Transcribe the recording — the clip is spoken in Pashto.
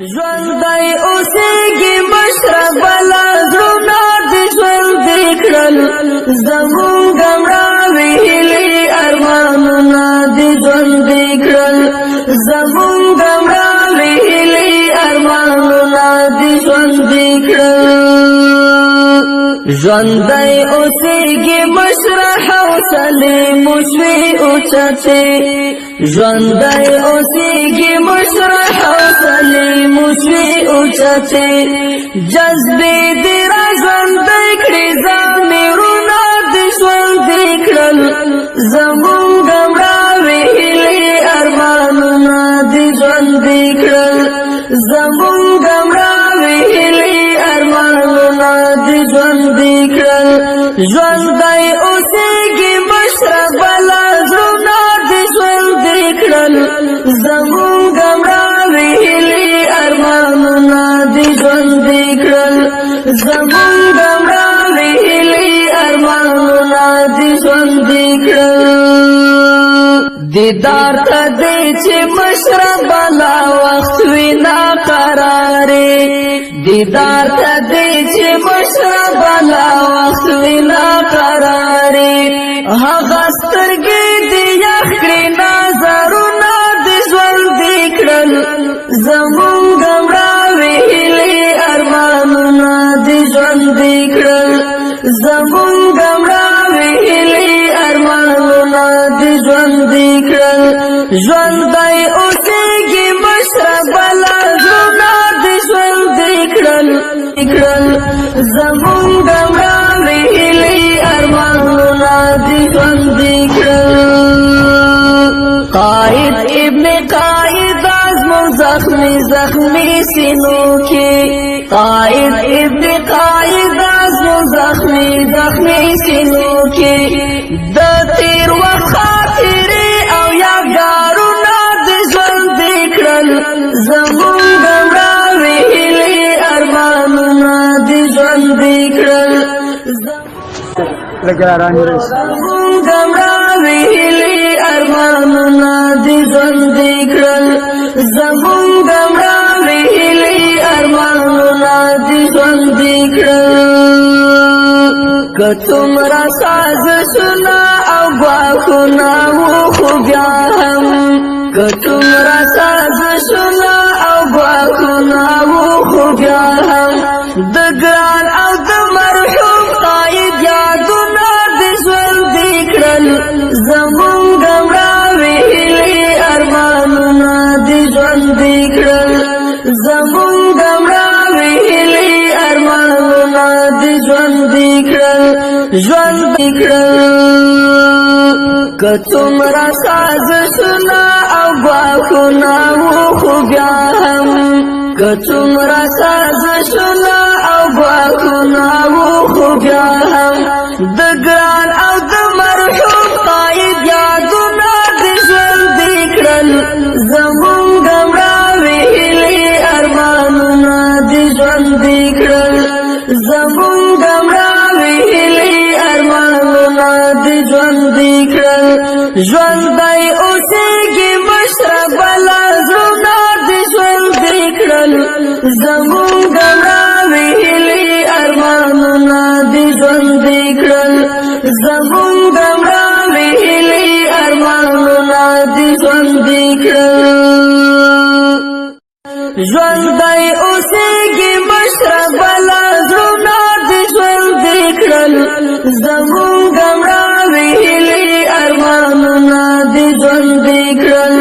ژوندی اوسېږي مشرب بلا زړونه دې ژوندي کړل زمونږ مړاوې هیلې ارمانونه دې ژوندي کړل زمونږ مړاوې هیلې ارمانونه دې ژوندي کړل ژوندی اوسېږي مشره حوصلې مو شوې اوچتې ژوندی اوسېږي مشره حوصلې مو شوې اوچتې جذبې دې را ژوندی کړې ضمیرونه دې ژوندي کړل زمونږ مړاوې هیلې ارمانونه دې ژوندي کړل زمونږ مړاوې هیلې ارمانونه دې ژوندي کړل ژوندی اوسېږي مشره بلا زړونه دې ژوندي کړل زمونږ مړاوې هیلې ارمانونه دې ژوندي کړل زمونږ مړاوې هیلې ارمانونه دې ژوندي کړل دیدار ته دې چې مشره بلا وخت وي ناقرارې دیدار ته دې چې مشره بلا وخت وي ناقرارې هغه سترګې دې یخ کړې نظرونه دې ژوندي کړل زمونږ مړاوې هیلې ارمانونه دې ژوندي کړل زمونږ مړاوې هیلې ارمانونه دې ژوندي کړل ژوندی اوسېږي مشره بلا زړونه دې ژوندي کړل زمونږ مړاوې هیلې ارمانونه دې ژوندي کړل قائد ابن قائد زمونږ زخمي زخمي سینو کې قائد ابن قائد زمونږ زخمي زخمي سینو کې د تیر وخت خاطرې او یادګارونه دې ژوندي کړل زمونږ مړاوې هیلې ارمانونه دې ژوندي کړل زمونږ مړاوې هیلې ارمانونه دې ژوندي کړل زمونږ مړاوې هیلې ارمانونه دې ژوندي کړل که څومره سازشونه او ګواښونه وو خو بیا هم که څومره سازشونه او ګواښونه وو خو بیا هم د ګران او د مرحوم قائد یادونه دې ژوندي کړل زمونږ مړاوې هیلې ارمانونه دې ژوندي کړل زمونږ مړاوې هیلې ارمانونه دې ژوندي کړل ژوندي کړل که څومره سازشونه او ګواښونه وو خو بیا هم که څومره سازشونه او ګواښونه وو خو بیا هم د ګران او د مرحوم قائد یادونه دې ژوندي کړل زمونږ مړاوې هیلې ارمانونه دې ژوندي کړل زمونږ مړاوې هیلې ارمانونه دې ژوندي کړل ژوندی اوسېږي مشره بلا زړونه دې ژوندي کړل زمونږ مړاوې هیلې ارمانونه دې ژوندي کړل زمونږ مړاوې هیلې ارمانونه دې ژوندي کړل ژوندی اوسېږي مشره بلا زړونه دې ژوندي کړل زمونږ